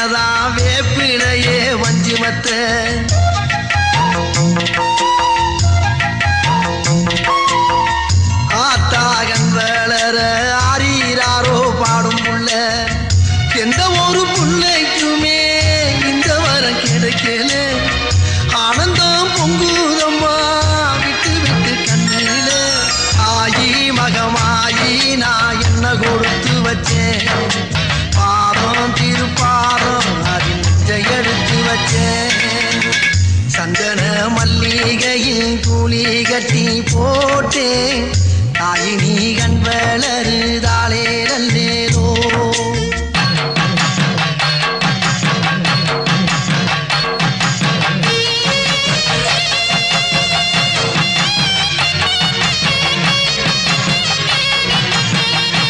வேப்பிலையதான் வேப்பிலையே வஞ்சிமத்த ஆத்தாகன் வளர ஆரீராரோ பாடும் புள்ள எந்த ஒரு புள்ளைக்குமே இந்த வரம் கிடைக்கல ஆனந்தம் பொங்குதம்மா விட்டு விட்டு கண்ணில ஆயி மகமாயி நான் என்ன கொடுத்து வச்சேன் பாதம் திருப்பாதம் அறிஞ்ச எடுத்து வச்சேன் சந்தன மல்லிகையில் கூலி கட்டி போட்டேன் தாயினி கண் வளருதா